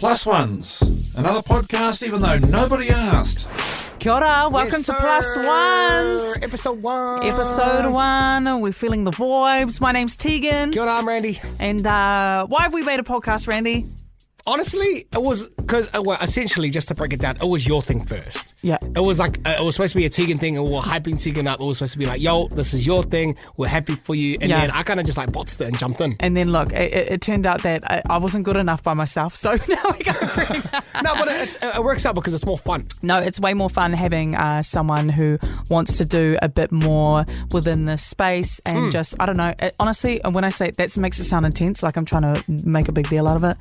Plus Ones, another podcast even though nobody asked. Kia ora, welcome to Plus Ones. Episode 1. Episode 1, we're feeling the vibes. My name's Tegan. Kia ora, I'm Randy. And why have we made a podcast, Randy? Honestly, it was because, essentially, just to break it down, it was your thing first. Yeah. It was like, it was supposed to be a Tegan thing, and we were hyping Tegan up. It was supposed to be like, yo, this is your thing. We're happy for you. And then I kind of just like botsed it and jumped in. And then look, it turned out that I wasn't good enough by myself. So now we got to bring No, but it works out because it's more fun. No, it's way more fun having someone who wants to do a bit more within this space and just, I don't know, honestly, when I say that makes it sound intense, like I'm trying to make a big deal out of it.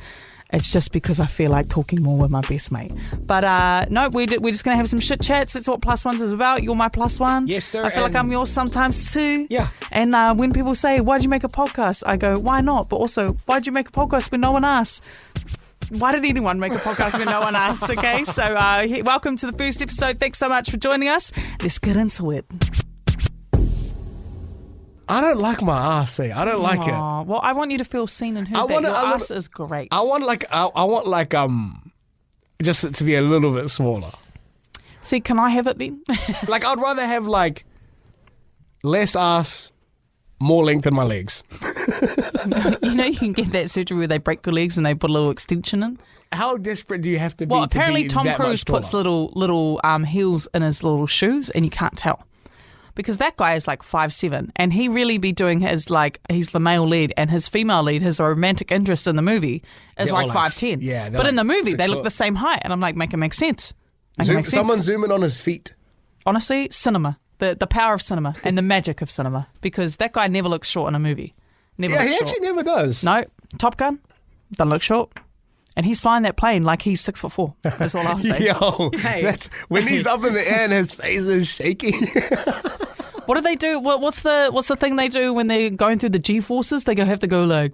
It's just because I feel like talking more with my best mate. But no, we're just going to have some shit chats. That's what Plus Ones is about. You're my plus one. Yes, sir. I feel like I'm yours sometimes too. Yeah. And when people say, why'd you make a podcast? I go, why not? But also, why'd you make a podcast when no one asked? Why did anyone make a podcast when no one asked? Okay, so welcome to the first episode. Thanks so much for joining us. Let's get into it. I don't like my ass, I don't like it. Well, I want you to feel seen and heard. Your ass is great. I want just to be a little bit smaller. See, can I have it then? Like, I'd rather have like less ass, more length in my legs. You know, you can get that surgery where they break your legs and they put a little extension in. How desperate do you have to be? Well, apparently to be Tom that Cruise much puts little heels in his little shoes, and you can't tell. Because that guy is like 5'7", and he really be doing his, like, he's the male lead, and his female lead, his romantic interest in the movie is like 5'10". Yeah, but in the movie, 6 they look foot. the same height, and I'm like, make it make sense. Someone zoom in on his feet. Honestly, cinema. The power of cinema and the magic of cinema. Because that guy never looks short in a movie. Never looks He short. actually never does. No, Top Gun, doesn't look short. And he's flying that plane like he's 6'4". That's all I'll say. Yo, Hey. that's when he's up in the air and his face is shaking. What do they do? What's the thing they do when they're going through the G-forces? They have to go like...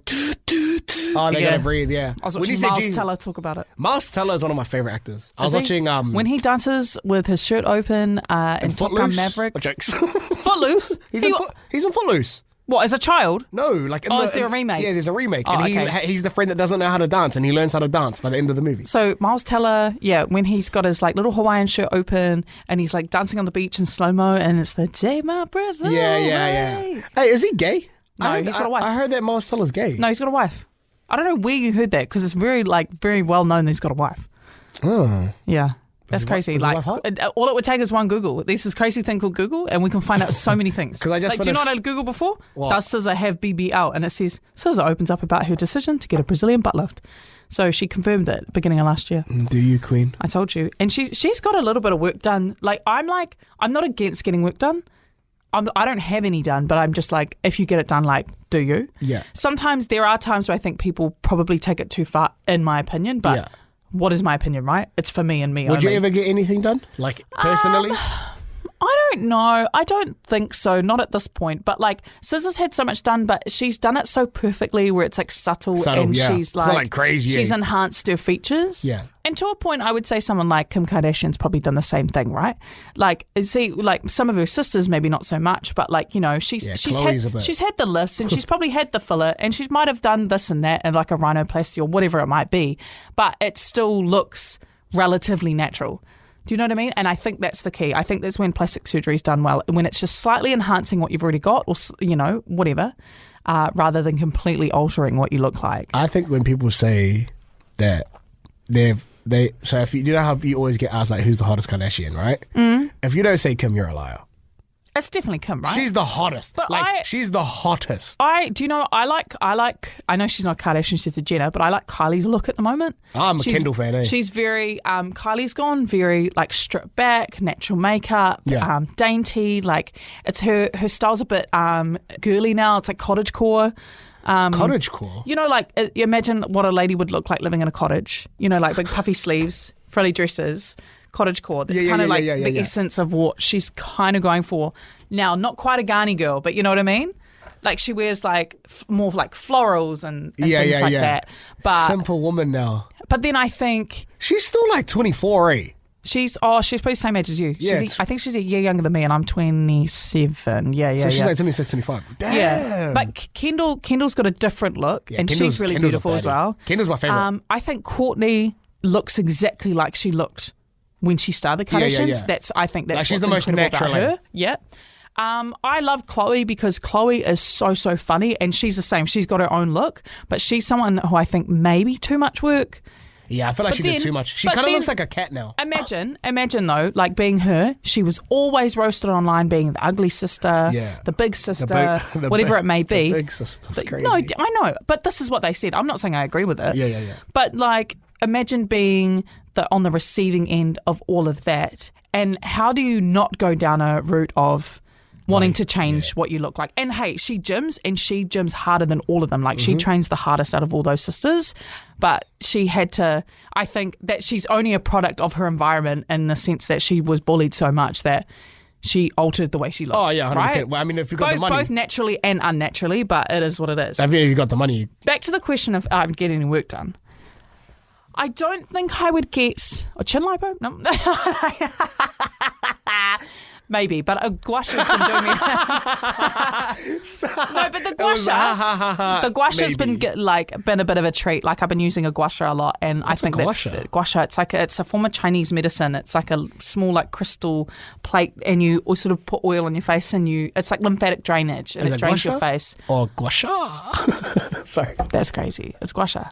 Oh, they gotta breathe, yeah. I was watching Miles Teller talk about it. Miles Teller is one of my favorite actors. I was Is he? watching... when he dances with his shirt open in Top Gun Maverick. Jokes. Footloose? He's in Footloose. What, as a child? No, like... is there a remake? Yeah, there's a remake. Oh, and okay. he's the friend that doesn't know how to dance, and he learns how to dance by the end of the movie. So Miles Teller, when he's got his like little Hawaiian shirt open and he's like dancing on the beach in slow-mo and it's the take my breath away. Yeah. Hey, is he gay? No, he's got a wife. I heard that Miles Teller's gay. No, he's got a wife. I don't know where you heard that because it's very well known that he's got a wife. Oh. Yeah. That's crazy. Is his wife hot? All it would take is one Google. There's this crazy thing called Google, and we can find out so many things. Because I just do you know what I Googled before? What? Does SZA have BBL? And it says SZA opens up about her decision to get a Brazilian butt lift. So she confirmed it at the beginning of last year. Do you, Queen? I told you. And she's got a little bit of work done. I'm not against getting work done. I don't have any done, but I'm just like, if you get it done, do you? Yeah. Sometimes there are times where I think people probably take it too far, in my opinion, but. Yeah. What is my opinion, right? It's for me and me Would only. you ever get anything done? Like, personally? I don't know. I don't think so. Not at this point. But SZA's had so much done, but she's done it so perfectly where it's subtle and yeah. she's It's not like crazy. She's enhanced her features. Yeah. And to a point, I would say someone like Kim Kardashian's probably done the same thing, right? Some of her sisters maybe not so much, but she's had the lifts and she's probably had the filler and she might have done this and that and like a rhinoplasty or whatever it might be, but it still looks relatively natural. Do you know what I mean? And I think that's the key. I think that's when plastic surgery is done well, when it's just slightly enhancing what you've already got or, whatever, rather than completely altering what you look like. I think when people say that so if you know how you always get asked who's the hottest Kardashian, right? If you don't say Kim, you're a liar. It's definitely Kim, right? She's the hottest. But she's the hottest. I know she's not a Kardashian, she's a Jenner, but I like Kylie's look at the moment. I'm a Kendall fan, eh? She's very, Kylie's gone very stripped back, natural makeup, dainty, it's her style's a bit girly now, it's like cottagecore. Cottagecore? You know, imagine what a lady would look like living in a cottage. You know, big puffy sleeves, frilly dresses. Cottagecore. That's kind of the essence of what she's kind of going for. Now, not quite a Ghani girl, but you know what I mean? She wears more florals and things like that. But simple woman now. But then I think she's still 24, eh? She's probably the same age as you. Yeah, I think she's a year younger than me, and I'm 27. Yeah. So she's 26, 25. Damn. Yeah, but Kendall's got a different look, and she's really beautiful as well. Kendall's my favorite. I think Kourtney looks exactly like she looked when she started the Kardashians. I think that's like she's what's the most incredible natural. about her. Yeah. I love Khloe because Khloe is so funny, and she's the same. She's got her own look, but she's someone who I think maybe too much work. Yeah, I feel like she did too much. She kind of looks like a cat now. Imagine though, like being her, she was always roasted online being the ugly sister, the big sister, whatever it may be. The big sister's crazy. No, I know, but this is what they said. I'm not saying I agree with it. Yeah. But like, imagine being on the receiving end of all of that, and how do you not go down a route of wanting to change what you look like? And hey, she gyms harder than all of them. Like she trains the hardest out of all those sisters, but she had to, I think that she's only a product of her environment in the sense that she was bullied so much that she altered the way she looked. Oh yeah, 100%. Right? Well, I mean, if you got the money, both naturally and unnaturally, but it is what it is. I mean, if you got the money. Back to the question of getting any work done. I don't think I would get a chin lipo. No. Maybe, but a gua sha's been doing me. No, but the gua sha's been a bit of a treat. Like I've been using a gua sha a lot, and I think that's gua sha. It's a form of Chinese medicine. It's like a small like crystal plate, and you sort of put oil on your face, and it's like lymphatic drainage, and it drains your face. Or gua sha. Sorry, that's crazy. It's gua sha.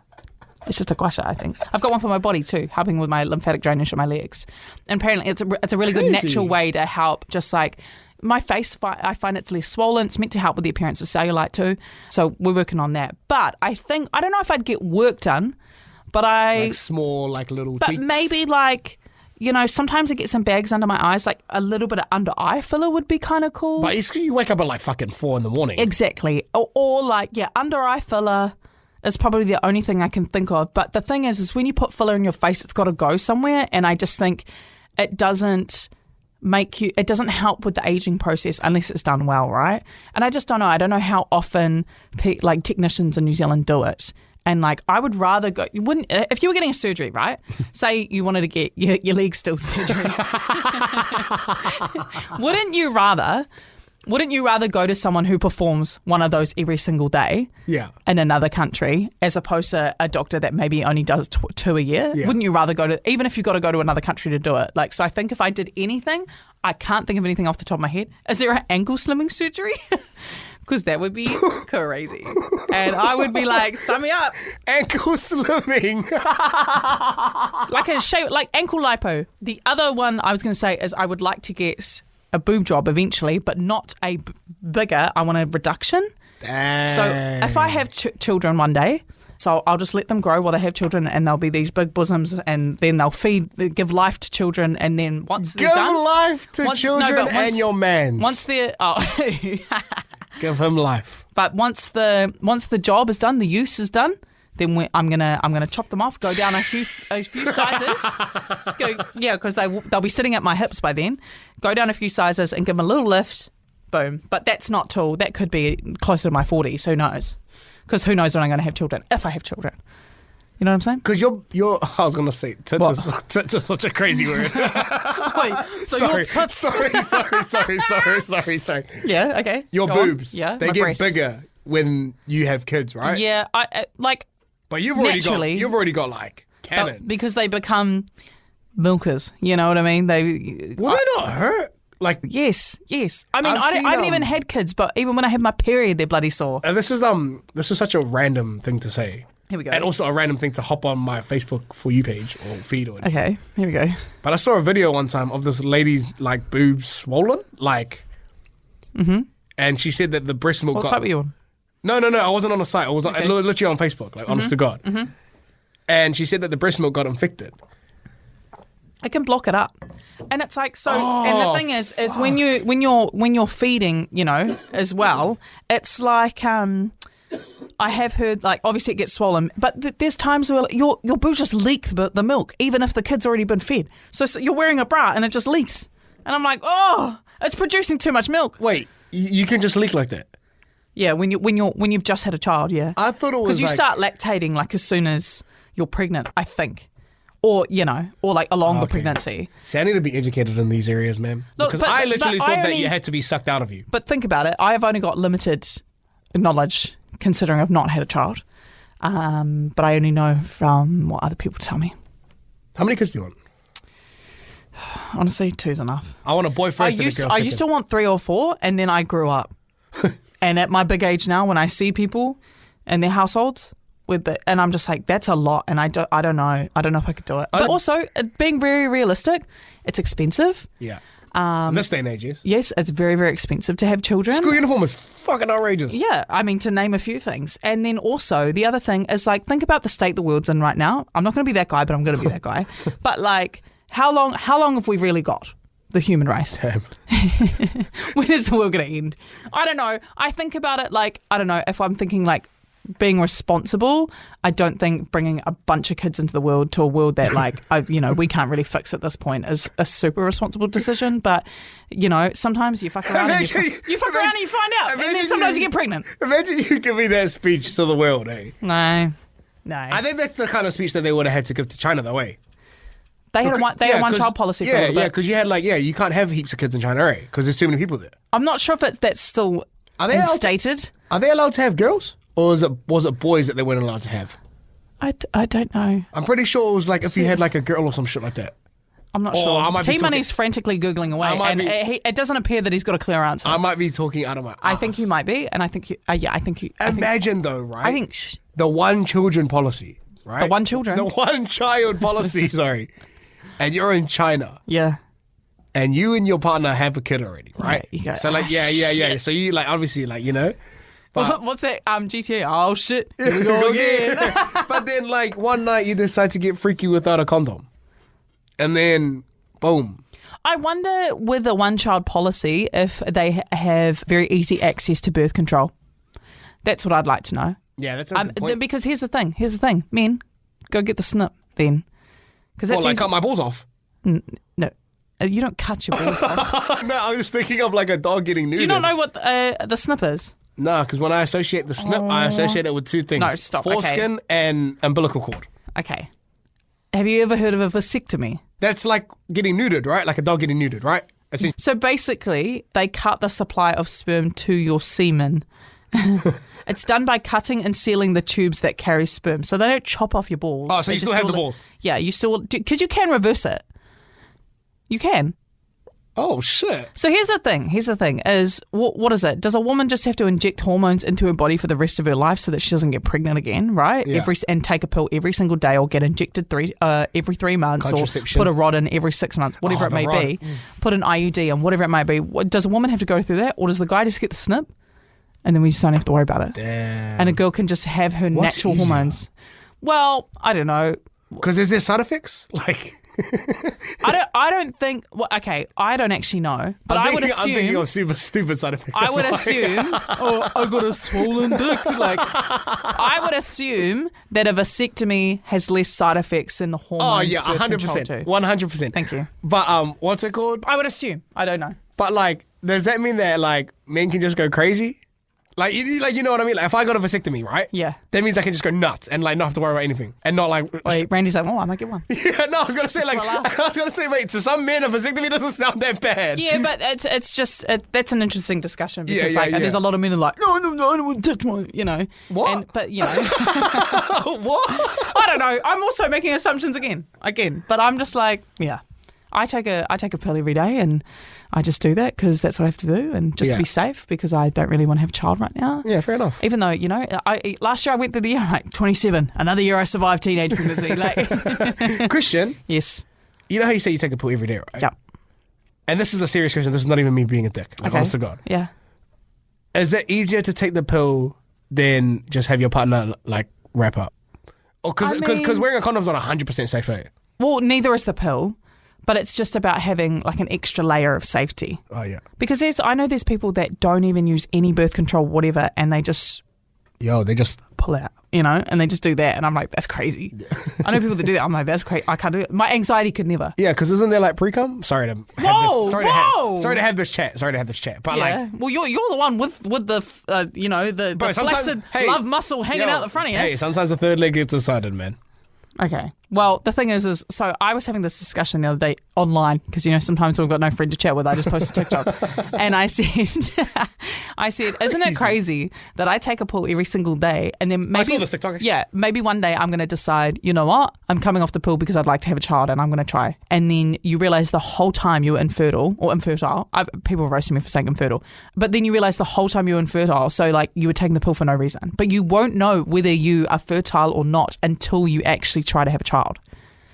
It's just a gua sha, I think. I've got one for my body too, helping with my lymphatic drainage in my legs. And apparently it's a really good natural way to help just like my face. I find it's less swollen. It's meant to help with the appearance of cellulite too. So we're working on that. But I don't know if I'd get work done, but like small, like little tweaks. But maybe like, sometimes I get some bags under my eyes, like a little bit of under eye filler would be kind of cool. But you wake up at like fucking 4 a.m. Exactly. Or like, under eye filler is probably the only thing I can think of. But the thing is when you put filler in your face, it's got to go somewhere. And I just think it doesn't help with the aging process unless it's done well, right? And I just don't know. I don't know how often like technicians in New Zealand do it. And like, I would rather go, if you were getting a surgery, right? Say you wanted to get your leg still surgery. Wouldn't you rather go to someone who performs one of those every single day in another country as opposed to a doctor that maybe only does 2 a year? Yeah. Wouldn't you rather even if you got to go to another country to do it? Like, so I think if I did anything, I can't think of anything off the top of my head. Is there an ankle slimming surgery? Because that would be crazy. And I would be like, sign me up. Ankle slimming. like ankle lipo. The other one I was going to say is I would like to get a boob job eventually, but not a bigger. I want a reduction. Dang. So if I have children one day, so I'll just let them grow while they have children, and they'll be these big bosoms, and then they'll give life to children, and then once they're done, give life to children and your man. Once they're give him life. But once the job is done, the use is done, then I'm gonna chop them off, go down a few sizes, because they'll be sitting at my hips by then. Go down a few sizes and give them a little lift, boom. But that's not till that could be closer to my 40s. Who knows? Because who knows when I'm going to have children if I have children. You know what I'm saying? Because you're. I was gonna say tits is such a crazy word. Wait, so sorry, your tits? Sorry. Yeah. Okay. Your Go boobs. On. Yeah. They get bigger when you have kids, right? Yeah. I like. But you've already got like cannons because they become milkers. You know what I mean? Will they not hurt? Like yes. I mean, I haven't even had kids, but even when I have my period, they're bloody sore. And this is such a random thing to say. Here we go. And also a random thing to hop on my Facebook For You page or feed or anything. Okay, here we go. But I saw a video one time of this lady's like boobs swollen, like, and she said that the breast milk. What site were you on? No, I wasn't on a site. I was literally on Facebook, like honest to God. Mm-hmm. And she said that the breast milk got infected. I can block it up, and it's like so. And the thing is when you're feeding, as well, it's like I have heard, like, obviously it gets swollen, but there's times where your boobs just leak the milk, even if the kid's already been fed. So you're wearing a bra and it just leaks. And I'm like, it's producing too much milk. Wait, you can just leak like that? Yeah, when you've just had a child, yeah. I thought it was because you start lactating like as soon as you're pregnant, I think. Or, or like along the pregnancy. See, I need to be educated in these areas, man. Look, because I literally thought that you had to be sucked out of you. But think about it. I have only got limited knowledge considering I've not had a child. But I only know from what other people tell me. How many kids do you want? Honestly, 2's enough. I want a boy first and a girl second. I used to want 3 or 4, and then I grew up. And at my big age now, when I see people in their households and I'm just like, that's a lot, and I don't know if I could do it. But also, being very realistic, it's expensive. Yeah. In this day and age, yes. Yes, it's very, very expensive to have children. School uniform is fucking outrageous. Yeah, I mean, to name a few things. And then also, the other thing is, like, think about the state the world's in right now. I'm not going to be that guy, but I'm going to be that guy. But, like, how long have we really got? The human race. Damn. When is the world going to end? I don't know. I think about it like, I don't know, if I'm thinking like being responsible, I don't think bringing a bunch of kids into the world to a world that like, we can't really fix at this point is a super responsible decision. But, sometimes you fuck around and you fuck around and you find out. And then sometimes you get pregnant. Imagine you give me that speech to the world, eh? No. I think that's the kind of speech that they would have had to give to China though, eh? They had a one-child policy for a little bit. Yeah, because you had you can't have heaps of kids in China, right? Because there's too many people there. I'm not sure if that's still instated. Are they allowed to have girls? Or was it boys that they weren't allowed to have? I don't know. I'm pretty sure it was like if you had like a girl or some shit like that. I'm not sure. T-Money's frantically Googling away, and it doesn't appear that he's got a clear answer. I might be talking out of my ass. I think you might be, and I think you... Imagine though, right? I think... The one-children policy, right? The one-children? The one-child policy, sorry. And you're in China. Yeah. And you and your partner have a kid already, right? Yeah, you go, so yeah. So you obviously But, what's that? GTA. Oh shit! Here we go again. But then one night you decide to get freaky without a condom, and then boom. I wonder with the one-child policy if they have very easy access to birth control. That's what I'd like to know. Yeah, that's a good point. Because here's the thing. Men, go get the snip then. Cut my balls off? No. You don't cut your balls off. No, I was thinking of like a dog getting neutered. Do you not know what the snip is? No, because when I associate the snip, I associate it with two things. No, stop. Foreskin and umbilical cord. Okay. Have you ever heard of a vasectomy? That's like getting neutered, right? Like a dog getting neutered, right? So basically, they cut the supply of sperm to your semen. It's done by cutting and sealing the tubes that carry sperm. So they don't chop off your balls. Oh, so you still have the balls? Yeah, you still... Because you can reverse it. You can. Oh, shit. So here's the thing is, what is it? Does a woman just have to inject hormones into her body for the rest of her life so that she doesn't get pregnant again, right? Yeah. And take a pill every single day or get injected every 3 months or put a rod in every 6 months, whatever it may be. Put an IUD in, whatever it may be. Does a woman have to go through that, or does the guy just get the snip and then we just don't have to worry about it? Damn. And a girl can just have her natural hormones. Well, I don't know. Because is there side effects? I don't think. Well, okay, I don't actually know, but I would assume. I'm thinking of super stupid side effects. I would assume. Oh, I got a swollen dick. I would assume that a vasectomy has less side effects than the hormones. Oh yeah, 100%, 100%. Thank you. But what's it called? I would assume. I don't know. But does that mean that men can just go crazy? You know what I mean? If I got a vasectomy, right? Yeah. That means I can just go nuts and not have to worry about anything. And not Wait, Randy's like, I might get one. Yeah, no, I was gonna say, mate, to some men a vasectomy doesn't sound that bad. Yeah, but it's just, that's an interesting discussion because there's a lot of men are like, no, I don't want to touch one, What? But, What? I don't know. I'm also making assumptions again. But I'm just like, yeah. I take a pill every day and I just do that because that's what I have to do and just to be safe because I don't really want to have a child right now. Yeah, fair enough. Even though, last year I went through the year, 27. Another year I survived teenage pregnancy. Christian? Yes. You know how you say you take a pill every day, right? Yeah. And this is a serious question. This is not even me being a dick. Honest to God. Yeah. Is it easier to take the pill than just have your partner wrap up? Because wearing a condom's not 100% safe, right? Well, neither is the pill. But it's just about having an extra layer of safety. Oh, yeah. Because I know there's people that don't even use any birth control, whatever, and they just... they just... pull out, and they just do that. And I'm like, that's crazy. Yeah. I know people that do that. I'm like, that's crazy. I can't do it. My anxiety could never. Yeah, because isn't there pre-cum? Sorry to have this chat. But well, you're the one with the flaccid love muscle hanging out the front of you. Hey, sometimes the third leg gets decided, man. Okay. Well, the thing is so I was having this discussion the other day online because, sometimes we've got no friend to chat with. I just post a TikTok. And I said, isn't it crazy that I take a poo every single day and then maybe... I saw this TikTok actually. Yeah, maybe one day I'm going to decide, you know what? I'm coming off the pool because I'd like to have a child and I'm going to try. And then you realise the whole time you were infertile. People are roasting me for saying infertile. But then you realise the whole time you were infertile. So like you were taking the pill for no reason. But you won't know whether you are fertile or not until you actually try to have a child.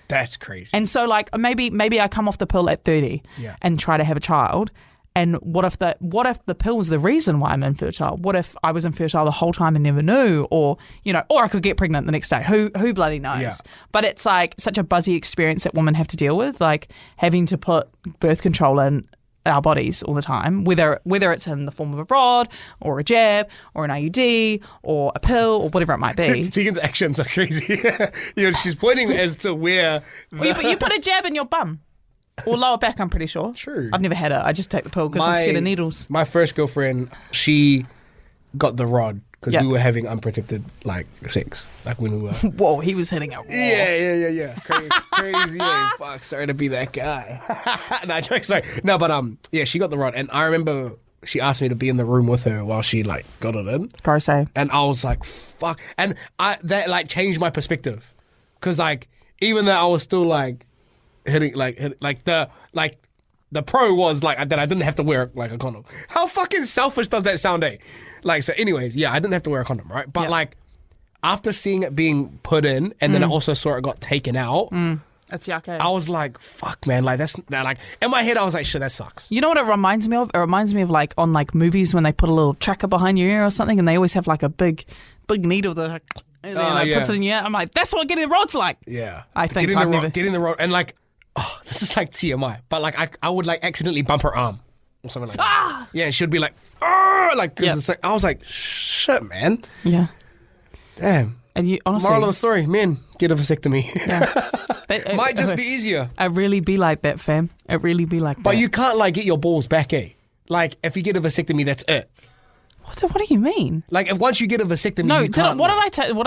That's crazy. And so like maybe I come off the pill at 30 and try to have a child. And what if the pill was the reason why I'm infertile? What if I was infertile the whole time and never knew? Or or I could get pregnant the next day. Who bloody knows? Yeah. But it's like such a buzzy experience that women have to deal with, like having to put birth control in our bodies all the time, whether it's in the form of a rod or a jab or an IUD or a pill or whatever it might be. Tegan's actions are crazy. She's pointing as to where... You put a jab in your bum. Or lower back, I'm pretty sure. True. I've never had it. I just take the pill because I'm scared of needles. My first girlfriend, she got the rod because we were having unprotected sex, like when we were. Whoa, he was hitting it raw. Yeah. Crazy. Fuck, sorry to be that guy. No, jokes, sorry. No, but she got the rod, and I remember she asked me to be in the room with her while she got it in. Gross, eh? And I was like, fuck, and that changed my perspective, because even though I was still hitting the pro was that I didn't have to wear a condom. How fucking selfish does that sound, eh? So anyways, I didn't have to wear a condom, right? But after seeing it being put in and then I also saw it got taken out, that's yuck, eh? I was like, fuck, man, that's in my head I was like, shit, that sucks. You know what it reminds me of? It reminds me of on movies when they put a little tracker behind your ear or something and they always have a big needle that puts it in your ear. I'm like, that's what getting the rod's like. Yeah. I think getting the rod and this is TMI, but I would accidentally bump her arm or something like that. Yeah, and she'd be it's I was like, shit, man. Yeah. Damn. And you honestly, moral of the story, men, get a vasectomy. Yeah. Might just be easier. It really be like that, fam. It really be like that. But you can't get your balls back, eh? If you get a vasectomy, that's it. What do you mean? If once you get a vasectomy, no, you can't. What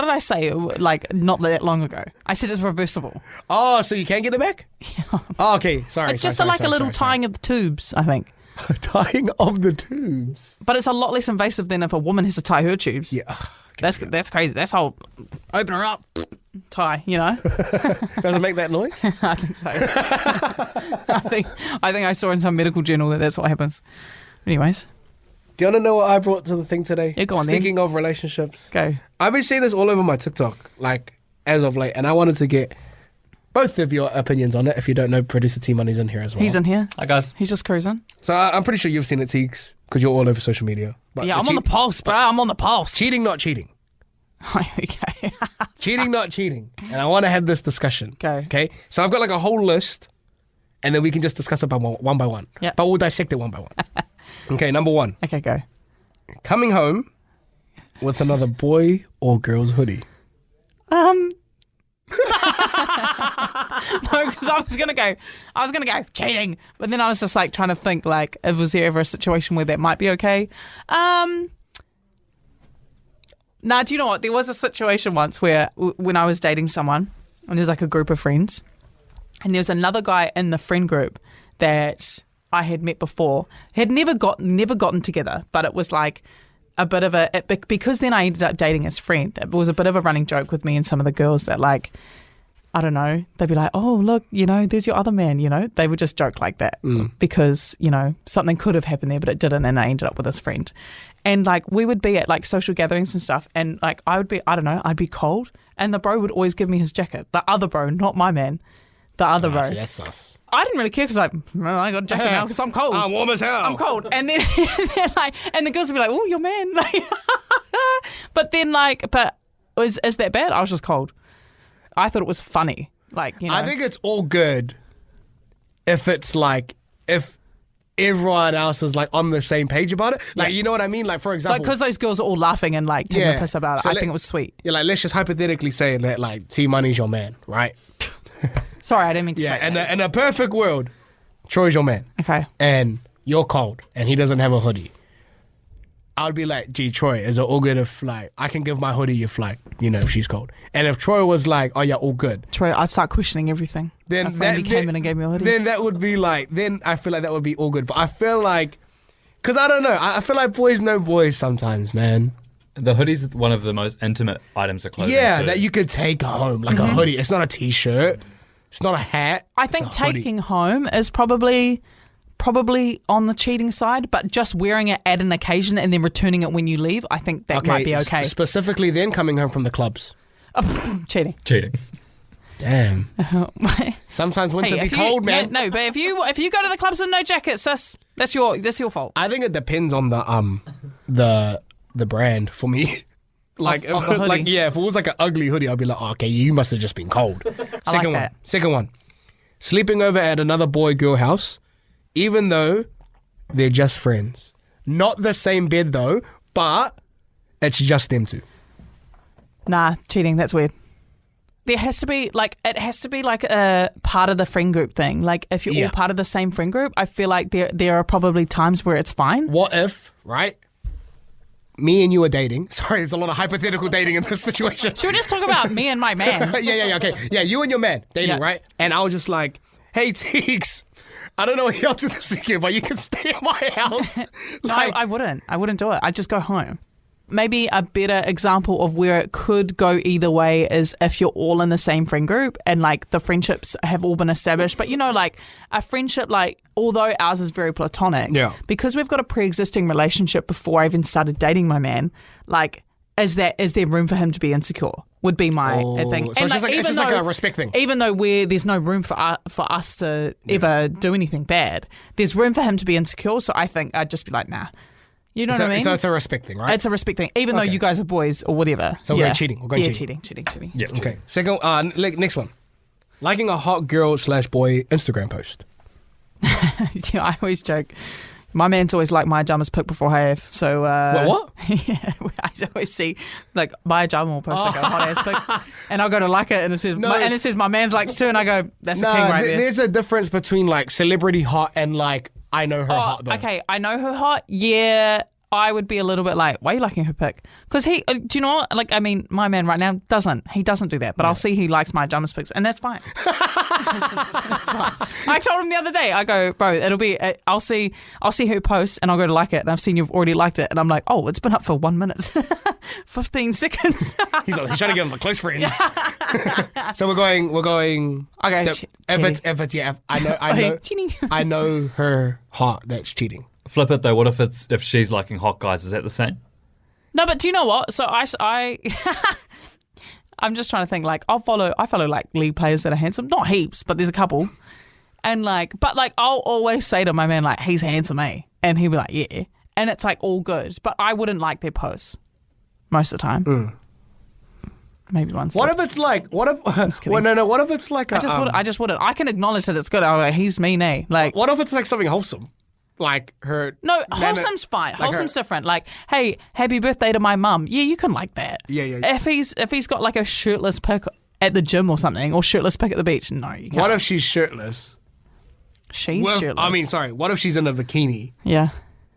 did I say? Not that long ago. I said it's reversible. Oh, so you can get it back? Yeah. Oh, okay. Sorry. It's just a little tying of the tubes, I think. Tying of the tubes. But it's a lot less invasive than if a woman has to tie her tubes. Yeah. That's crazy. That's all. Open her up, tie. Does it make that noise? I think so. I think I saw in some medical journal that's what happens. Anyways. Do you want to know what I brought to the thing today? Yeah, go on. Speaking of relationships. Go. I've been seeing this all over my TikTok, as of late, and I wanted to get both of your opinions on it. If you don't know, producer T-Money's in here as well. He's in here. Hi, guys. He's just cruising. So I'm pretty sure you've seen it, Teeks, because you're all over social media. But I'm on the pulse, bro. I'm on the pulse. Cheating, not cheating. Okay. Cheating, not cheating. And I want to have this discussion. Okay. So I've got a whole list, and then we can just discuss it one by one. Yeah. But we'll dissect it one by one. Okay, number one. Okay, go. Coming home with another boy or girl's hoodie. No, because I was gonna go cheating, but then I was just trying to think was there ever a situation where that might be okay? Nah, do you know what? There was a situation once where when I was dating someone, and there's a group of friends, and there was another guy in the friend group that I had met before, had never gotten together, but it was a bit of because then I ended up dating his friend. It was a bit of a running joke with me and some of the girls that I don't know, they'd be like, oh, look, there's your other man, they would just joke like that because, something could have happened there, but it didn't, and I ended up with his friend. And we would be at social gatherings and stuff, and I would be, I don't know, I'd be cold, and the bro would always give me his jacket. The other bro, not my man. The other bro. See, that's sus. I didn't really care because I got a jacket now because I'm cold. I'm warm as hell. I'm cold. And then and the girls would be like, oh, your man. But then but is that bad? I was just cold. I thought it was funny. I think it's all good if it's if everyone else is on the same page about it. You know what I mean? For example, because those girls are all laughing and taking a piss about it. So I think it was sweet. Yeah, let's just hypothetically say that T-Money's your man, right? Sorry, I didn't mean to say that. In a perfect world, Troy's your man. Okay. And you're cold, and he doesn't have a hoodie. I'd be like, gee, Troy, is it all good if like I can give my hoodie if like, you know, if she's cold? And if Troy was like, oh yeah, all good. Troy, I'd start questioning everything. Then if Randy came in and gave me a hoodie. Then that would be like, then I feel like that would be all good. But I feel like, because I don't know, I feel like boys know boys sometimes, man. The hoodie's one of the most intimate items of clothing. Yeah, too. that you could take home, like a hoodie. It's not a t-shirt. It's not a hat. I think taking home is probably on the cheating side, but just wearing it at an occasion and then returning it when you leave, I think that might be okay. Specifically then coming home from the clubs. Cheating. Damn. Sometimes winter be cold, man. Yeah, no, but if you go to the clubs with no jacket, sis, that's your fault. I think it depends on the brand for me. Like, of the hoodie. if it was like an ugly hoodie, I'd be like, oh, okay, you must have just been cold. Second one. Sleeping over at another boy-girl house, even though they're just friends. Not the same bed though, but it's just them two. Nah, cheating. That's weird. There has to be like a part of the friend group thing. Like if you're all part of the same friend group, I feel like there are probably times where it's fine. What if, right? Me and you are dating. Sorry, there's a lot of hypothetical dating in this situation. Should we just talk about me and my man? Yeah, okay. Yeah, you and your man dating, right? And I was just like, hey, Teeks, I don't know what you're up to this weekend, but you can stay at my house. No, I wouldn't. I wouldn't do it. I'd just go home. Maybe a better example of where it could go either way is if you're all in the same friend group and like the friendships have all been established. But you know, like a friendship, like although ours is very platonic, because we've got a pre-existing relationship before I even started dating my man, like is there room for him to be insecure? Would be my thing. So it's just like a respect thing. Even though there's no room for us to ever do anything bad, there's room for him to be insecure. So I think I'd just be like, nah. You know what I mean? So it's a respect thing, right? It's a respect thing, even though you guys are boys or whatever. So we're going cheating. We're going cheating. Yeah. Okay. Second, next one. Liking a hot girl / boy Instagram post. Yeah, I always joke. My man's always like my Jama's pic before I have. So what? Yeah, I always see like my Jama will post like a hot ass pic, and I'll go to like it, and it says my man's likes too, and I go, that's a king right there. There's a difference between like celebrity hot and like I know her hot though. Okay, I know her hot. Yeah, I would be a little bit like, why are you liking her pic? Because do you know what? Like, I mean, my man right now doesn't do that, but I'll see he likes my Jama's pics, and that's fine. That's fine. I told him the other day, I go, bro, it'll be, I'll see her post, and I'll go to like it, and I've seen you've already liked it, and I'm like, oh, it's been up for 1 minute, 15 seconds. He's trying to get on the close friends. So we're going. Okay, if it's I know her hot. That's cheating. Flip it though. What if she's liking hot guys? Is that the same? No, but do you know what? So I I'm just trying to think. Like I follow like league players that are handsome. Not heaps, but there's a couple. And like, but like I'll always say to my man like, he's handsome, eh? And he'll be like, yeah. And it's like all good, but I wouldn't like their posts most of the time. Maybe once. What if it's like? What if? Well, no. What if it's like? I just wouldn't. I can acknowledge that it's good. I'm like, he's mean, eh? Like, what if it's like something wholesome? Like her. No, wholesome's fine. Like wholesome's different. Like, hey, happy birthday to my mum. Yeah, you can like that. Yeah. If he's got like a shirtless pic at the gym or something, or shirtless pic at the beach, no, you can't. What if she's shirtless? She's shirtless. I mean, sorry. What if she's in a bikini? Yeah.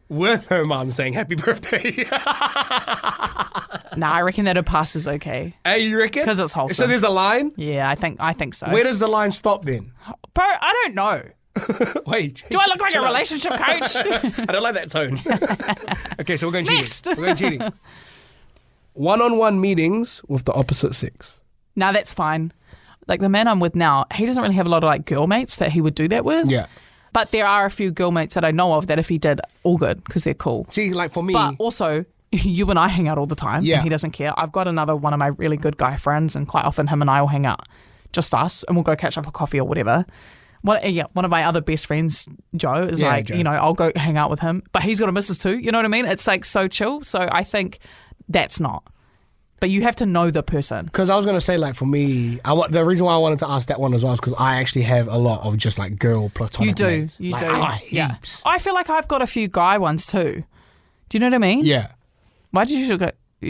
With her mum saying happy birthday. Nah, I reckon that a pass is okay. Hey, you reckon? Because it's wholesome. So there's a line? Yeah, I think so. Where does the line stop then? Bro, I don't know. Wait. Do I look like a relationship coach? I don't like that tone. Okay, so we're going Next. cheating. We're going cheating. One-on-one meetings with the opposite sex. Nah, that's fine. Like the man I'm with now, he doesn't really have a lot of like girl mates that he would do that with. Yeah. But there are a few girl mates that I know of that if he did, all good, because they're cool. See, like for me. But also, you and I hang out all the time. Yeah. And he doesn't care. I've got another one of my really good guy friends, and quite often him and I will hang out, just us, and we'll go catch up for coffee or whatever. One of my other best friends, Joe, is Joe. You know, I'll go hang out with him. But he's got a missus too, you know what I mean? It's like so chill. So I think that's not. But you have to know the person. Because I was going to say, like, for me, the reason why I wanted to ask that one as well is because I actually have a lot of just, like, girl platonic You do. mates. You like, do. Heaps. Yeah. I feel like I've got a few guy ones too. Do you know what I mean? Yeah. Why did you go... No.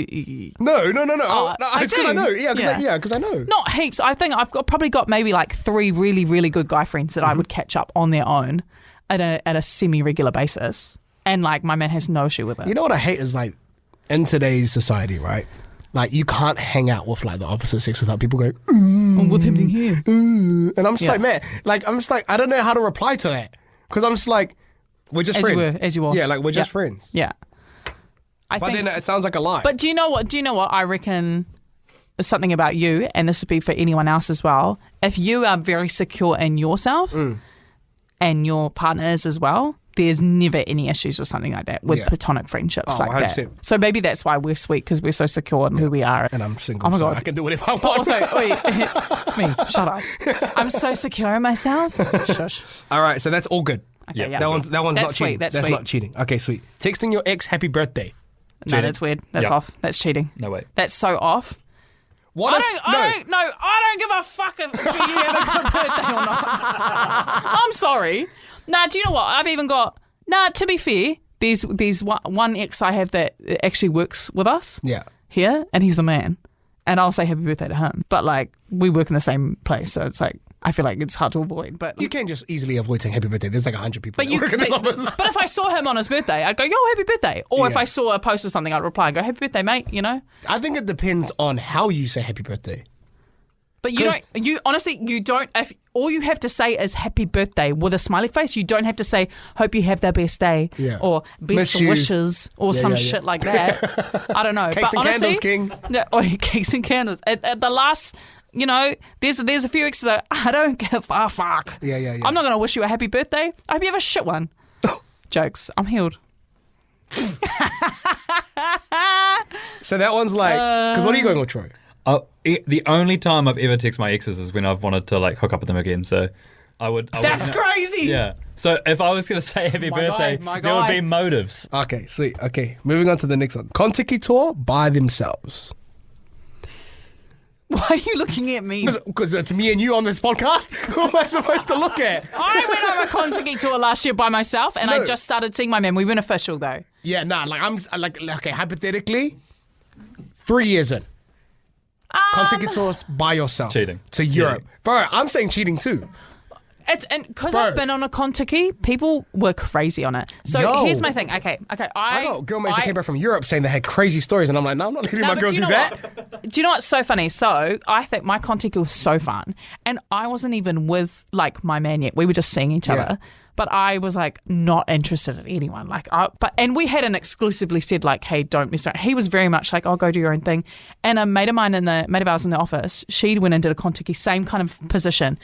It's because I know. Yeah, because I know. Not heaps. I think I've probably got maybe like 3 really, really good guy friends that I would catch up on their own at a semi-regular basis. And like my man has no issue with it. You know what I hate is like in today's society, right? Like you can't hang out with like the opposite sex without people going, with him here. and I'm just like, man, like I'm just like, I don't know how to reply to that because I'm just like, we're just friends. As you were. Yeah, like we're just friends. Yeah. But then it sounds like a lie. But do you know what? I reckon is something about you, and this would be for anyone else as well. If you are very secure in yourself and your partner is as well, there's never any issues with something like that, with platonic friendships like 100%. That. So maybe that's why we're sweet, because we're so secure in who we are. And I'm single, oh my so God. I can do whatever I want. But also, me, shut up. I'm so secure in myself. Shush. All right, so that's all good. Okay, yeah. That one's that's not sweet, cheating. That's sweet. not cheating. Okay, sweet. Texting your ex happy birthday. No, that's weird. That's off. That's cheating. No way. That's so off. What I don't give a fuck if you have a good birthday or not. I'm sorry. Nah, do you know what? I've even got... Nah, to be fair, there's one ex I have that actually works with us here, and he's the man. And I'll say happy birthday to him. But, like, we work in the same place, so it's like, I feel like it's hard to avoid. But you can just easily avoid saying happy birthday. There's like 100 people that work in this office. But if I saw him on his birthday, I'd go, yo, happy birthday. Or if I saw a post or something, I'd reply and go, happy birthday, mate, you know? I think it depends on how you say happy birthday. But you don't, if all you have to say is happy birthday with a smiley face, you don't have to say, hope you have the best day or best wishes or some shit like that. I don't know. Cakes and candles, king. Cakes and candles. At the last, you know, there's a few exes that I don't give a fuck. Yeah. I'm not going to wish you a happy birthday. I hope you have a shit one. Jokes. I'm healed. So that one's like, because what are you going with, Troy? The only time I've ever texted my exes is when I've wanted to like hook up with them again. So I would. That's crazy. Yeah. So if I was going to say happy birthday, there would be motives. Okay, sweet. Okay, moving on to the next one. Kontiki tour by themselves. Why are you looking at me? Because it's me and you on this podcast. Who am I supposed to look at? I went on a Kontiki tour last year by myself, and I just started seeing my man. We weren't official though. Yeah, like I'm like okay, hypothetically, 3 years in. Kontiki tours by yourself. Cheating. To Europe. Bro, I'm saying cheating too. It's because I've been on a Kontiki, people were crazy on it. So here's my thing. Okay. I got girlmates that came back from Europe saying they had crazy stories, and I'm like, no, I'm not letting my girl do that. Do you know what's so funny? So I think my Kontiki was so fun, and I wasn't even with like my man yet. We were just seeing each other. But I was like not interested in anyone. And we hadn't exclusively said like, hey, don't miss out. He was very much like, oh, go do your own thing. And a mate of ours in the office, she went and did a Kontiki, same kind of position.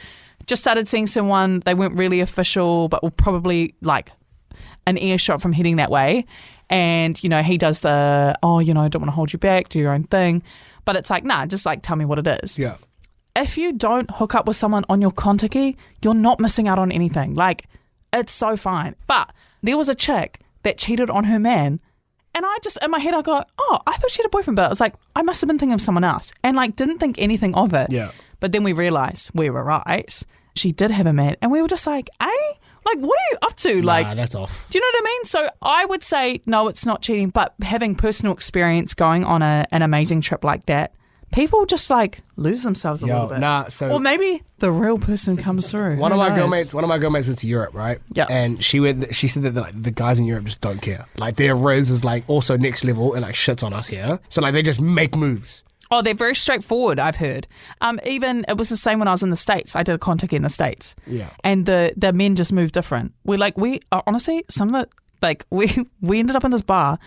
Just started seeing someone, they weren't really official, but were probably like an earshot from heading that way. And, you know, he does the, oh, you know, I don't want to hold you back, do your own thing. But it's like, nah, just like tell me what it is. Yeah. If you don't hook up with someone on your Kontiki, you're not missing out on anything. Like, it's so fine. But there was a chick that cheated on her man. And I just, in my head, I go, oh, I thought she had a boyfriend. But I was like, I must have been thinking of someone else. And like, didn't think anything of it. Yeah. But then we realised we were right. She did have a man. And we were just like, like, what are you up to? Like, nah, that's off. Do you know what I mean? So I would say, no, it's not cheating. But having personal experience going on an amazing trip like that, people just like lose themselves a little bit. Or maybe the real person comes through. One of my girlmates went to Europe, right? Yeah. And she said that like, the guys in Europe just don't care. Like their rose is like also next level and like shits on us here. So like they just make moves. Oh, they're very straightforward, I've heard. Even it was the same when I was in the States. I did a Kontiki in the States. Yeah. And the men just move different. Honestly, some of the like we ended up in this bar.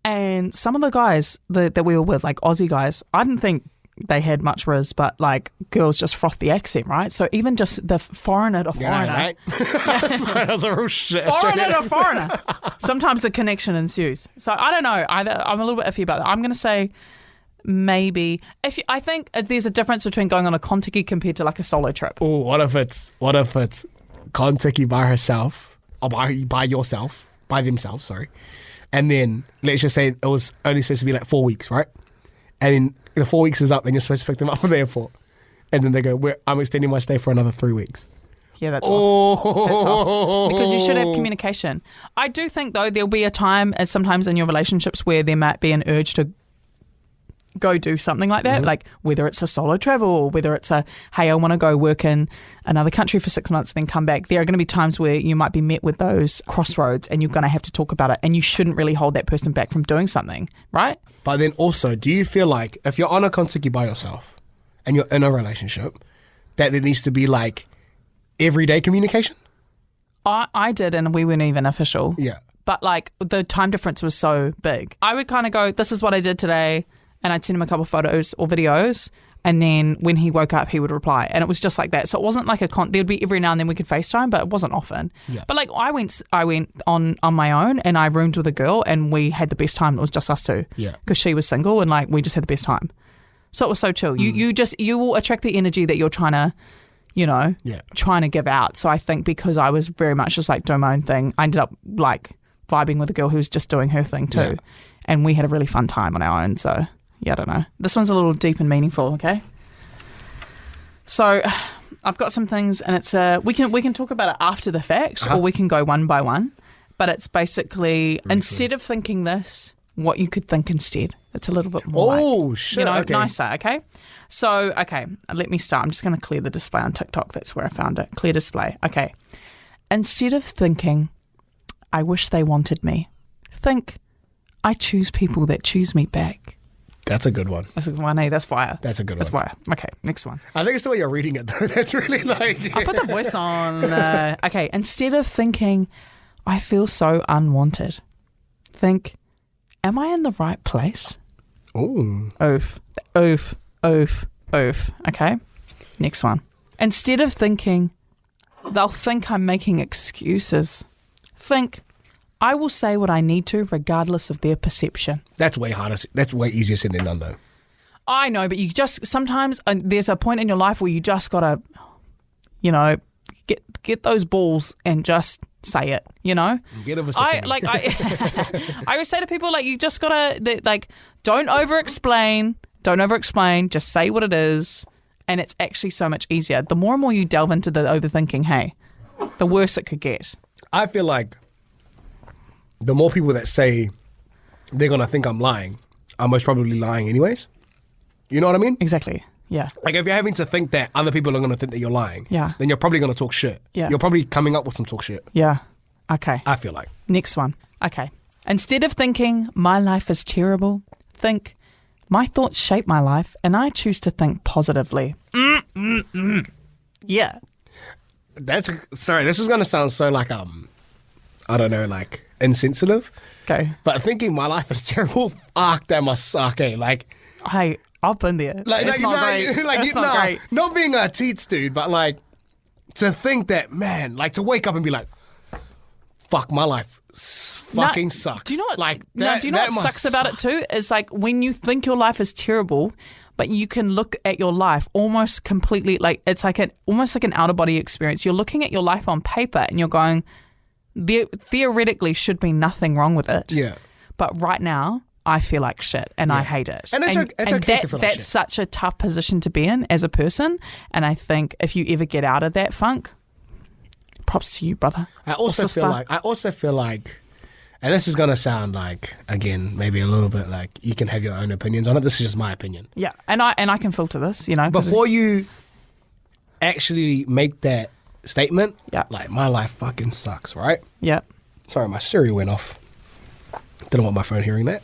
And some of the guys that we were with, like Aussie guys, I didn't think they had much riz, but like girls just froth the accent, right? So even just the foreigner to foreigner. Right? That's a real shit. Foreigner to foreigner. Sometimes a connection ensues. So I don't know. I'm a little bit iffy about that. I'm going to say maybe. I think there's a difference between going on a Kontiki compared to like a solo trip. Oh, what if it's Kontiki by herself, or by yourself, by themselves, sorry. And then let's just say it was only supposed to be like 4 weeks, right? And then the 4 weeks is up and you're supposed to pick them up from the airport. And then they go, I'm extending my stay for another 3 weeks. Yeah, that's off. That's off. Because you should have communication. I do think, though, there'll be a time, sometimes in your relationships, where there might be an urge to go do something like that, like whether it's a solo travel or whether it's a, hey, I want to go work in another country for 6 months and then come back, there are going to be times where you might be met with those crossroads and you're going to have to talk about it, and you shouldn't really hold that person back from doing something, right? But then also, do you feel like if you're on a Kontiki by yourself and you're in a relationship, that there needs to be like everyday communication? I did, and we weren't even official. Yeah. But like the time difference was so big. I would kind of go, this is what I did today, and I'd send him a couple of photos or videos, and then when he woke up, he would reply. And it was just like that. So it wasn't like there'd be every now and then we could FaceTime, but it wasn't often. Yeah. But like I went on my own, and I roomed with a girl, and we had the best time. It was just us two. Yeah. Because she was single, and like we just had the best time. So it was so chill. You will attract the energy that you're trying to, trying to give out. So I think because I was very much just like doing my own thing, I ended up like vibing with a girl who was just doing her thing too. Yeah. And we had a really fun time on our own. So yeah, I don't know. This one's a little deep and meaningful, okay? So I've got some things, and it's we can talk about it after the fact, or we can go one by one. But it's basically, instead of thinking this, what you could think instead. It's a little bit more nicer, okay? So, okay, let me start. I'm just going to clear the display on TikTok. That's where I found it. Clear display. Okay. Instead of thinking, I wish they wanted me, think, I choose people that choose me back. That's a good one. That's a good one, eh? That's fire. That's a good one. That's fire. Okay, next one. I think it's the way you're reading it, though. That's really like... I put the voice on. Okay, instead of thinking, I feel so unwanted, think, am I in the right place? Ooh. Oof. Oof. Oof. Oof. Okay. Next one. Instead of thinking, they'll think I'm making excuses, think, I will say what I need to regardless of their perception. That's way harder. That's way easier said than done, though. I know, but you just, sometimes there's a point in your life where you just got to, get those balls and just say it, Get a vasectomy. I always say to people, like, you just gotta, like, don't over explain, just say what it is, and it's actually so much easier. The more and more you delve into the overthinking, hey, the worse it could get. I feel like the more people that say they're gonna think I'm lying, I'm most probably lying anyways. You know what I mean? Exactly. Yeah. Like, if you're having to think that other people are going to think that you're lying, then you're probably going to talk shit. Yeah. You're probably coming up with some talk shit. Yeah. Okay. I feel like. Next one. Okay. Instead of thinking, my life is terrible, think, my thoughts shape my life, and I choose to think positively. Yeah. Sorry, this is going to sound so like, I don't know, like, insensitive. Okay. But thinking my life is terrible, that must suck, eh? Like, hey, I've been there. It's not great. Like, it's not great. Not being a teats dude, but like to think that, man, like to wake up and be like, fuck, my life fucking sucks. Do you know what? Like, do you know what sucks about it too? Is like when you think your life is terrible, but you can look at your life almost completely like it's like almost like an out of body experience. You're looking at your life on paper and you're going, there theoretically should be nothing wrong with it. Yeah. But right now, I feel like shit and I hate it. And it's okay to feel like shit. That's such a tough position to be in as a person. And I think if you ever get out of that funk, props to you, brother. I also feel like, and this is going to sound like, again, maybe a little bit like you can have your own opinions on it. This is just my opinion. Yeah. And I can filter this, Before you actually make that statement, like, my life fucking sucks, right? Yeah. Sorry, my Siri went off. Didn't want my phone hearing that.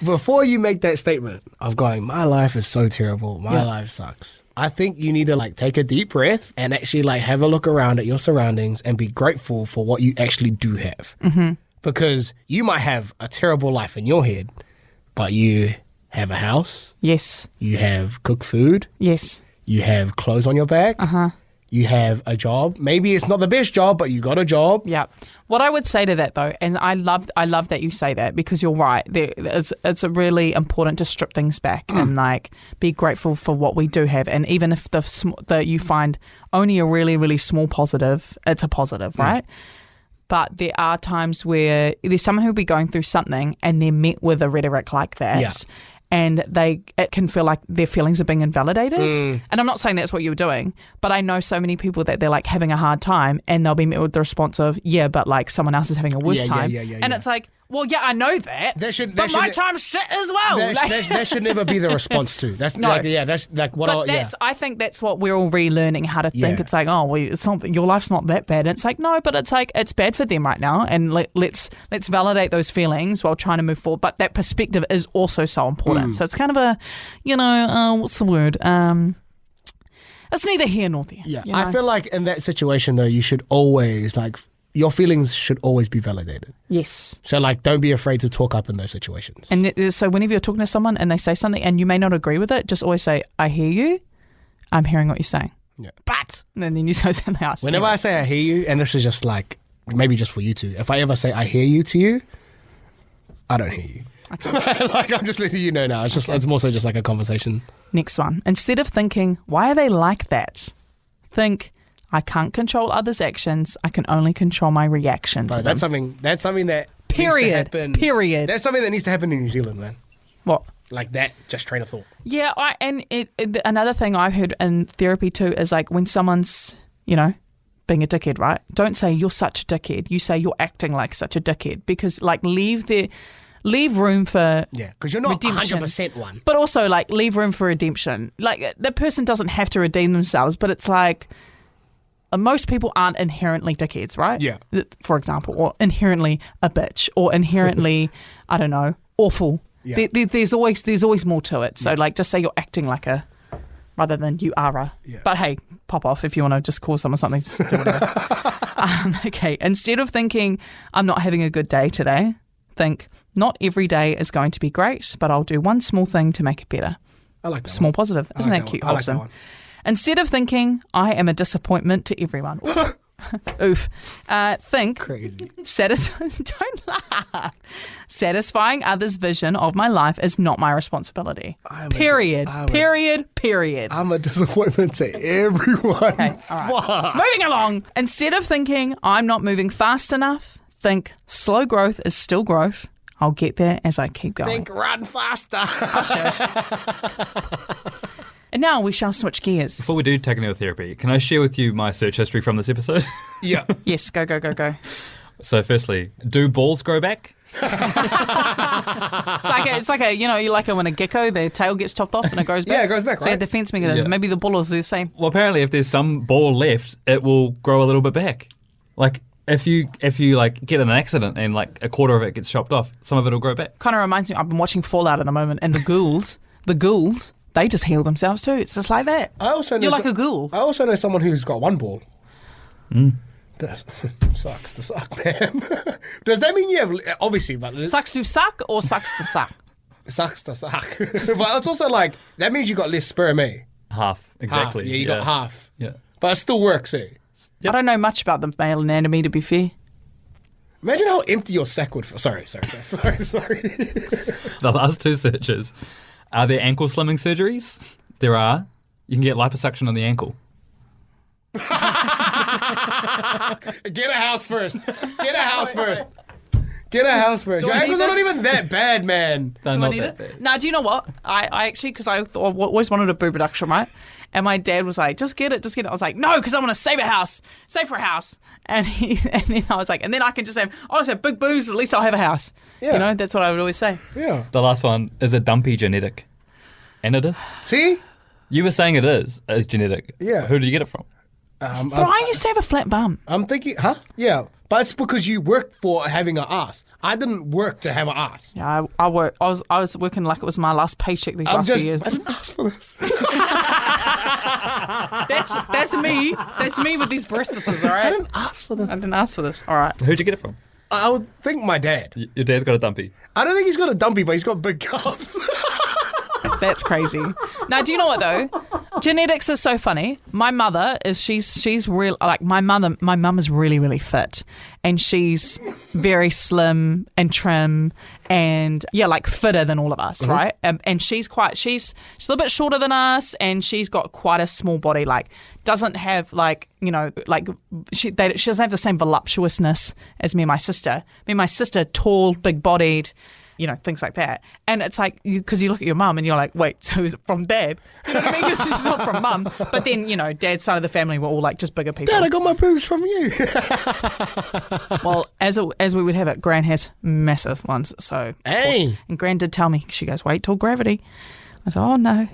Before you make that statement of going, my life is so terrible, my life sucks, I think you need to like take a deep breath and actually like have a look around at your surroundings and be grateful for what you actually do have. Mm-hmm. Because you might have a terrible life in your head, but you have a house. Yes. You have cooked food. Yes. You have clothes on your back. Uh-huh. You have a job. Maybe it's not the best job, but you got a job. Yeah. What I would say to that though, and I love that you say that because you're right. It's really important to strip things back and like be grateful for what we do have. And even if you find only a really, really small positive, it's a positive, right? But there are times where there's someone who'll be going through something and they're met with a rhetoric like that. Yeah. And it can feel like their feelings are being invalidated. And I'm not saying that's what you were doing, but I know so many people that they're like having a hard time and they'll be met with the response of, yeah, but like someone else is having a worse time. And it's like, Well, yeah, I know that. But my time's shit as well. That should never be the response to. That's that's like what. I think that's what we're all relearning how to think. It's like, it's not, your life's not that bad. And it's like, no, but it's like it's bad for them right now, and let's validate those feelings while trying to move forward. But that perspective is also so important. So it's kind of a, what's the word? It's neither here nor there. Yeah, I feel like in that situation though, you should always your feelings should always be validated. Yes. So don't be afraid to talk up in those situations. And so whenever you're talking to someone and they say something and you may not agree with it, just always say, I hear you. I'm hearing what you're saying. Yeah. But, and then you say something else. Whenever I say I hear you, and this is just maybe just for you two, if I ever say I hear you to you, I don't hear you. Okay. I'm just letting you know now. It's just it's more so just like a conversation. Next one. Instead of thinking, why are they like that? Think, I can't control others' actions. I can only control my reaction to them. That's something that Period. needs to happen. Period. That's something that needs to happen in New Zealand, man. What? Like that, just train of thought. Yeah, another thing I've heard in therapy too is like when someone's, being a dickhead, right? Don't say you're such a dickhead. You say you're acting like such a dickhead, because leave room for because you're not redemption. 100% one. But also leave room for redemption. Like the person doesn't have to redeem themselves, but it's like most people aren't inherently dickheads, right? Yeah. For example, or inherently a bitch, or inherently I don't know, awful. Yeah. There's always more to it. So just say you're acting like a, rather than you are a. Yeah. But hey, pop off if you want to just call someone something. Just do whatever. Okay. Instead of thinking I'm not having a good day today, think not every day is going to be great, but I'll do one small thing to make it better. I like that. Small positive. Isn't that cute? Wholesome. I like that one. Instead of thinking I am a disappointment to everyone. Oof. Think Crazy. Don't laugh. Satisfying others' vision of my life is not my responsibility. Period. I'm a disappointment to everyone. Okay, all right. Moving along. Instead of thinking I'm not moving fast enough, think slow growth is still growth. I'll get there as I keep going. Think run faster. And now we shall switch gears. Before we do technotherapy, can I share with you my search history from this episode? Yeah. Yes, go. So firstly, do balls grow back? It's like you like when a gecko, their tail gets chopped off and it grows back. Yeah, it grows back, right? So a defense mechanism. Yeah. Maybe the ball is the same. Well, apparently if there's some ball left, it will grow a little bit back. Like if you get in an accident and a quarter of it gets chopped off, some of it will grow back. Kind of reminds me, I've been watching Fallout at the moment, and the ghouls, they just heal themselves too. It's just like that. You're like a ghoul. I also know someone who's got one ball. That sucks to suck, man. Does that mean you have, obviously, but Sucks to suck or sucks to suck? Sucks to suck. But it's also that means you got less sperm, eh? Half, exactly. Yeah, you got half. Yeah. But it still works, eh? Yep. I don't know much about the male anatomy, to be fair. Imagine how empty your sack would feel. Sorry. The last two searches. Are there ankle slimming surgeries? There are. You can get liposuction on the ankle. Get a house first. Your ankles are not even that bad, man. They're not that bad. Now, do you know what? I actually, because I always wanted a boob reduction, right? And my dad was like, just get it. I was like, no, because I want to save for a house. And then I was like, and then I'll just have big boobs, but at least I'll have a house. Yeah. That's what I would always say. Yeah. The last one, is a dumpy genetic? And it is. See? You were saying it's genetic. Yeah. Who did you get it from? I used to have a flat bum. I'm thinking, huh? Yeah. But it's because you worked for having an ass. I didn't work to have an ass. Yeah, I was working like it was my last paycheck these last few years. I didn't ask for this. That's me. That's me with these breastises, all right? I didn't ask for this. All right. Who'd you get it from? I would think my dad. Your dad's got a dumpy. I don't think he's got a dumpy, but he's got big calves. That's crazy. Now, do you know what though? Genetics is so funny. My mother is she's real my mum is really, really fit, and she's very slim and trim and fitter than all of us, right? And she's a little bit shorter than us, and she's got quite a small body. Doesn't have she doesn't have the same voluptuousness as me and my sister. Tall, big bodied. things like that. And it's like, because you look at your mum and you're like, wait, so is it from dad? You know what I mean? Because it's not from mum. But then, dad's side of the family were all like just bigger people. Dad, I got my boobs from you. Well, as we would have it, Gran has massive ones. So, hey. And Gran did tell me, she goes, wait till gravity. I said, oh no,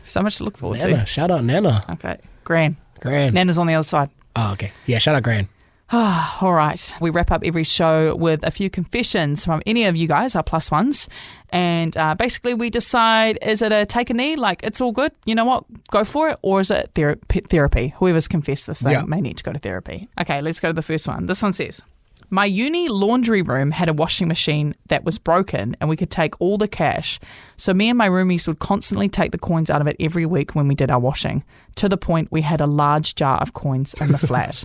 so much to look forward Nana, to. shout out Nana. Okay, Gran. Gran. Nana's on the other side. Oh, okay. Yeah, shout out Gran. All right. We wrap up every show with a few confessions from any of you guys, our plus ones. And basically we decide, is it a take a knee? Like, it's all good. You know what? Go for it. Or is it therapy? Whoever's confessed this thing may need to go to therapy. Okay, let's go to the first one. This one says, my uni laundry room had a washing machine that was broken and we could take all the cash. So me and my roomies would constantly take the coins out of it every week when we did our washing, to the point we had a large jar of coins in the flat.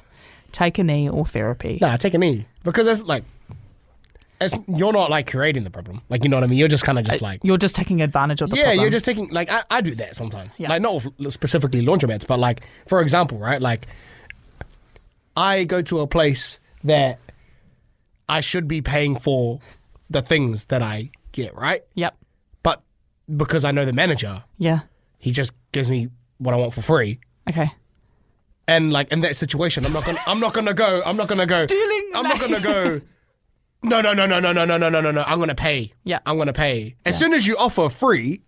Take a knee or therapy? Nah, take a knee. Because you're not like creating the problem. Like, you know what I mean? You're just kind of just like... You're just taking advantage of the problem. Yeah, you're just taking... Like, I do that sometimes. Yeah. Like, not specifically laundromats, but like, for example, right? Like, I go to a place that I should be paying for the things that I get, right? Yep. But because I know the manager, Yeah. he just gives me what I want for free. Okay. And like in that situation, I'm not gonna go. Stealing. I'm not gonna go. No. I'm gonna pay. Yeah. I'm gonna pay. As soon as you offer free,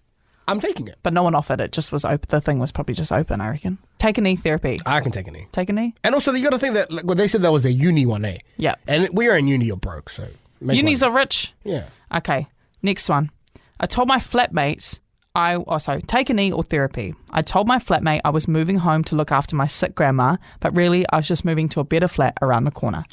I'm taking it. But no one offered. It just was open. The thing was probably just open, I reckon. Take a knee therapy. I can take a knee. Take a knee. And also, you got to think that like, they said that was a uni one, eh? Yeah. And we are in uni, you're broke, so Unis are rich. Yeah. Okay. Next one. I told my flatmates. Take a knee or therapy. I told my flatmate I was moving home to look after my sick grandma, but really I was just moving to a better flat around the corner.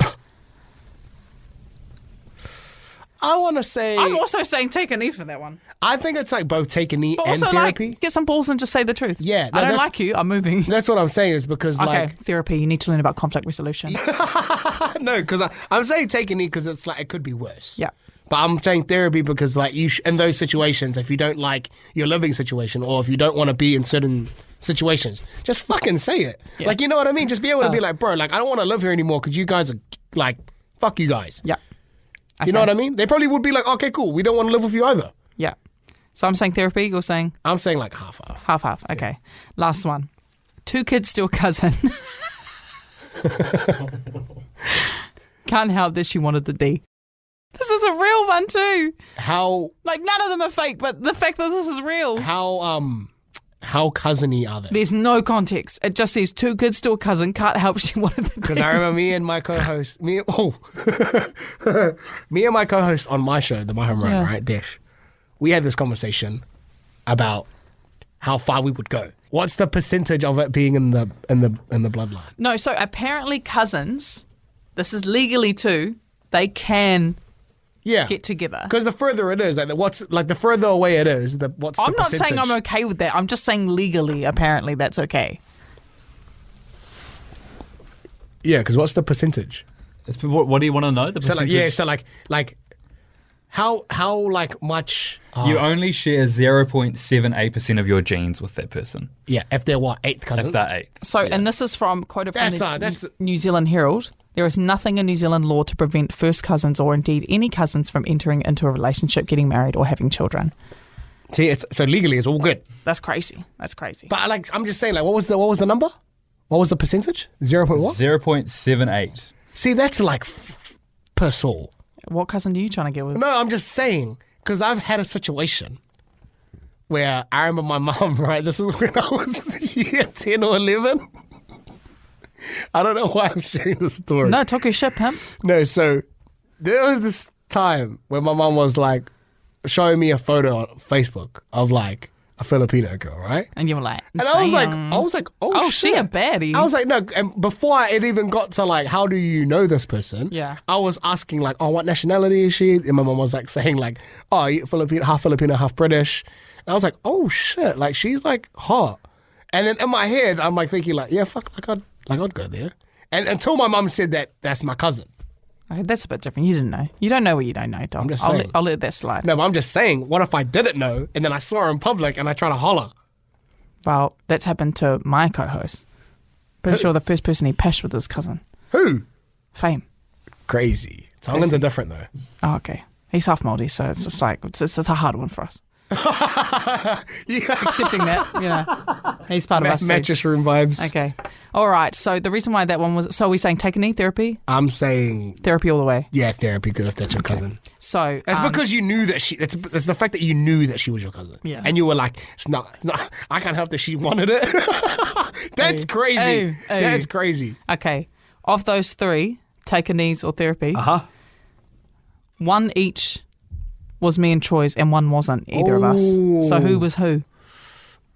I want to say... I'm also saying take a knee for that one. I think it's like both take a knee But and also, therapy. like, get some balls and just say the truth. Yeah, I don't that's- like you. I'm moving. That's what I'm saying is because Okay, like... therapy. You need to learn about conflict resolution. No, because I'm saying take a knee because it's like it could be worse. Yeah. But I'm saying therapy because like in those situations, if you don't like your living situation or if you don't want to be in certain situations, just fucking say it. Yeah. Like, you know what I mean? Just be able to be like, bro, like I don't want to live here anymore because you guys are like, fuck you guys. Yeah. Okay. You know what I mean? They probably would be like, okay, cool. We don't want to live with you either. Yeah. So I'm saying therapy. You're saying I'm saying like half. half. Okay. Last one. 2 kids to a cousin. Can't help that she wanted the D. This is a real one too. How Like, none of them are fake, but the fact that this is real. how cousin-y are they? There's no context. It just says 2 kids to a cousin. Can't help she wanted the D. Because I remember me and my co-host, me and my co-host on my show, the My Home Run, Yeah. right, Dash. We had this conversation about how far we would go. What's the percentage of it being in the bloodline? No, so apparently cousins, this is legally too, they can Yeah, get together. because the further it is, like the further away it is, what's I'm the not percentage? saying I'm okay with that. I'm just saying legally, apparently, that's okay. Yeah, because what's the percentage? What do you want to know? The So like, percentage? so like how like much? You only share 0.78% of your genes with that person. Yeah, if they're what, 8th cousins? If that 8. So, and this is quoted from That's the New Zealand Herald. There is nothing in New Zealand law to prevent first cousins or indeed any cousins from entering into a relationship, getting married or having children. See, so legally it's all good. That's crazy. That's crazy. But like, I'm just saying, like, what was the number? What was the percentage? 0. What? 0.78. See, that's like per soul. What cousin are you trying to get with? No, I'm just saying, because I've had a situation where I remember my mum, right? This is when I was year 10 or 11. I don't know why I'm sharing this story. No, talk your shit, pimp. No, so there was this time where my mum was like showing me a photo on Facebook of like a Filipino girl, right? And you were like, And I was like, oh shit. she a baddie. I was like, no, and before it even got to like, how do you know this person? Yeah. I was asking like, oh, what nationality is she? And my mom was like saying like, oh, you Filipino, half British. And I was like, oh shit, like she's like hot. And then in my head, I'm like thinking like, yeah, fuck, I'd go there. And until my mum said that that's my cousin. Okay, that's a bit different. You didn't know. You don't know what you don't know, Dom. I'm just saying. I'll let that slide. No, but I'm just saying, what if I didn't know and then I saw her in public and I try to holler? Well, that's happened to my co-host. Pretty sure the first person he pashed with his cousin. Who? Fame. Crazy. Tongans are different though. Oh, okay. He's half Māori, so it's just like, it's a hard one for us. Accepting that, he's part of us too. Mattress room vibes. Okay. All right. So the reason why that one was, so are we saying take a knee therapy? I'm saying therapy all the way. Yeah, therapy, because if that's your cousin. So that's because you knew that it's the fact that you knew that she was your cousin. Yeah. And you were like, it's not I can't help that she wanted it. That's crazy. That's crazy. Okay. Of those three, take a knees or therapy. One each was me and Troy's, and one wasn't either of us. So who was who?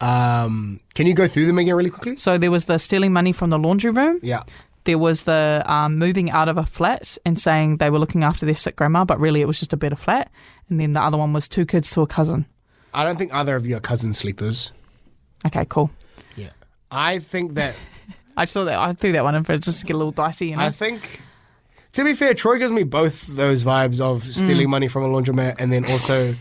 Can you go through them again really quickly? So there was the stealing money from the laundry room. Yeah. There was the moving out of a flat and saying they were looking after their sick grandma, but really it was just a better flat. And then the other one was 2 kids to a cousin. I don't think either of you are cousin sleepers. Okay, cool. Yeah. I think that... I threw that one in for just to get a little dicey, I think... To be fair, Troy gives me both those vibes of stealing money from a laundromat and then also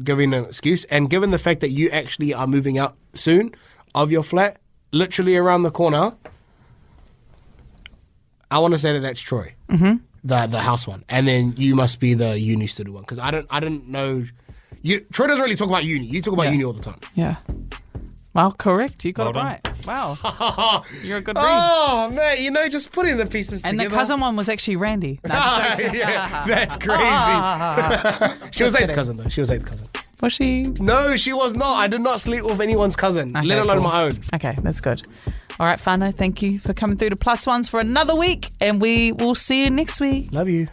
giving an excuse. And given the fact that you actually are moving out soon of your flat, literally around the corner, I want to say that that's Troy, the house one. And then you must be the uni student one, because I didn't know. Troy doesn't really talk about uni. You talk about uni all the time. Yeah. Well, correct. You got Well it right. Wow. You're a good read. Oh, man, just putting the pieces And together. the cousin one was actually Randy. No, Yeah, that's crazy. She was 8th cousin, though. She was 8th cousin. Was she? No, she was not. I did not sleep with anyone's cousin, Okay, let alone cool. my own. Okay, that's good. All right, Whānau, thank you for coming through to Plus Ones for another week, and we will see you next week. Love you.